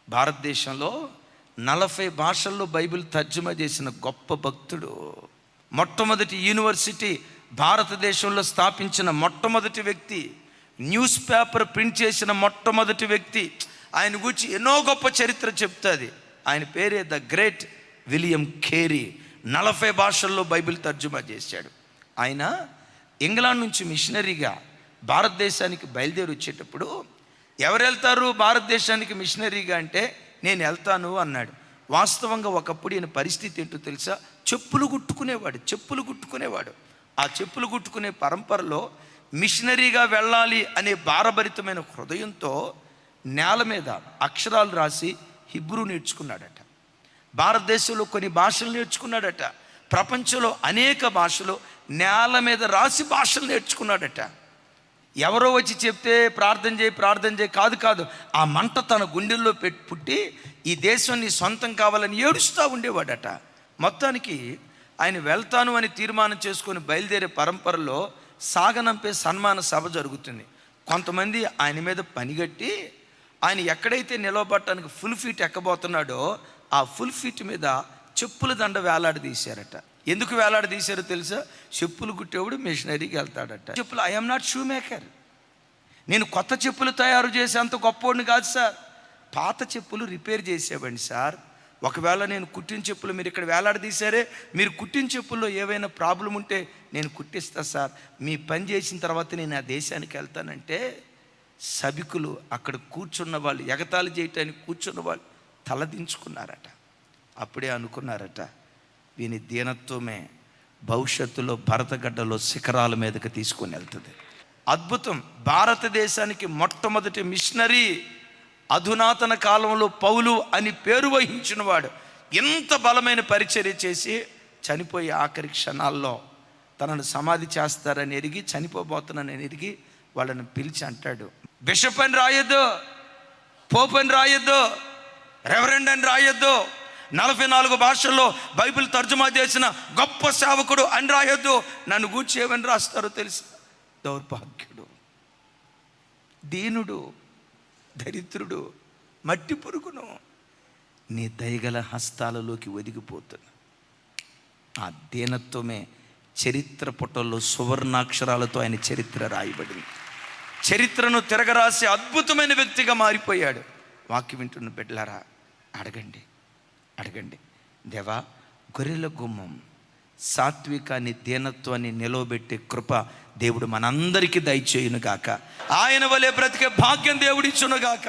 భారతదేశంలో 40 భాషల్లో బైబిల్ తర్జుమా చేసిన గొప్ప భక్తుడు. మొట్టమొదటి యూనివర్సిటీ భారతదేశంలో స్థాపించిన మొట్టమొదటి వ్యక్తి. న్యూస్ పేపర్ ప్రింట్ చేసిన మొట్టమొదటి వ్యక్తి. ఆయన గురించి ఎన్నో గొప్ప చరిత్ర చెప్తుంది. ఆయన పేరే ద గ్రేట్ విలియం కేరీ. 40 భాషల్లో బైబిల్ తర్జుమా చేశాడు. ఆయన ఇంగ్లాండ్ నుంచి మిషనరీగా భారతదేశానికి బయలుదేరి వచ్చేటప్పుడు, ఎవరు వెళ్తారు భారతదేశానికి మిషనరీగా అంటే, నేను వెళ్తాను అన్నాడు. వాస్తవంగా ఒకప్పుడు ఈయన పరిస్థితి ఏంటో తెలుసా? చెప్పులు కుట్టుకునేవాడు. ఆ చెప్పులు కుట్టుకునే పరంపరలో మిషనరీగా వెళ్ళాలి అనే భారభరితమైన హృదయంతో నేల మీద అక్షరాలు రాసి హిబ్రూ నేర్చుకున్నాడట. భారతదేశంలో కొన్ని భాషలు నేర్చుకున్నాడట. ప్రపంచంలో అనేక భాషలు నేల మీద రాసి భాషలు నేర్చుకున్నాడట. ఎవరో వచ్చి చెప్తే ప్రార్థన చేయి కాదు. ఆ మంట తన గుండెల్లో పుట్టి ఈ దేశం నీ సొంతం కావాలని ఏడుస్తూ ఉండేవాడట. మొత్తానికి ఆయన వెళ్తాను అని తీర్మానం చేసుకొని బయలుదేరే పరంపరలో సాగనంపే సన్మాన సభ జరుగుతుంది. కొంతమంది ఆయన మీద పనిగట్టి ఆయన ఎక్కడైతే నిలవబట్టడానికి ఫుల్ ఫీట్ ఎక్కబోతున్నాడో ఆ ఫుల్ ఫీట్ మీద చెప్పుల దండ వేలాడదీశారట. ఎందుకు వేలాడదీశారో తెలుసా? చెప్పులు కుట్టేవాడు మిషనరీకి వెళ్తాడట. చెప్పులు, ఐఎమ్ నాట్ షూ మేకర్, నేను కొత్త చెప్పులు తయారు చేసేంత గొప్పోడిని కాదు సార్, పాత చెప్పులు రిపేర్ చేసేవాడిని సార్. ఒకవేళ నేను కుట్టిన చెప్పులు మీరు ఇక్కడ వేలాడదీశారే, మీరు కుట్టిన చెప్పుల్లో ఏవైనా ప్రాబ్లం ఉంటే నేను కుట్టిస్తా సార్, మీ పని చేసిన తర్వాత నేను ఆ దేశానికి వెళ్తానంటే, సభికులు అక్కడ కూర్చున్న వాళ్ళు, ఎగతాళి చేయటానికి కూర్చున్న వాళ్ళు తలదించుకున్నారట. అప్పుడే అనుకున్నారట, వీని దీనత్వమే భవిష్యత్తులో భరతగడ్డలో శిఖరాల మీదకి తీసుకొని వెళ్తుంది. అద్భుతం. భారతదేశానికి మొట్టమొదటి మిషనరీ, అధునాతన కాలంలో పౌలు అని పేరు వహించిన వాడు, ఎంత బలమైన పరిచర్య చేసి చనిపోయే ఆఖరి క్షణాల్లో తనను సమాధి చేస్తారని ఎరిగి, చనిపోబోతున్నానని ఎరిగి వాళ్ళని పిలిచి అంటాడు, బిషప్ అని రాయొద్దు, పోప్ అని రాయొద్దు, రెవరెండ్ అని రాయొద్దు, 44 భాషల్లో బైబిల్ తర్జుమా చేసిన గొప్ప సేవకుడు అని రాయొద్దు. నన్ను గూర్చి ఏమని రాస్తారో తెలుసు? దౌర్భాగ్యుడు, దీనుడు, దరిద్రుడు, మట్టి పురుగును, నీ దయగల హస్తాలలోకి ఒదిగిపోతున్నా. ఆ దీనత్వమే చరిత్ర పుటల్లో సువర్ణాక్షరాలతో ఆయన చరిత్ర రాయబడింది. చరిత్రను తిరగరాసే అద్భుతమైన వ్యక్తిగా మారిపోయాడు. వాక్యం వింటున్న బిడ్డలారా, అడగండి, దేవా, గొర్రెల గుమ్మం సాత్వికాన్ని, దీనత్వాన్ని నిలవబెట్టే కృప దేవుడు మనందరికీ దయచేయునుగాక. ఆయన వలె బ్రతికే భాగ్యం దేవుడిచ్చునుగాక.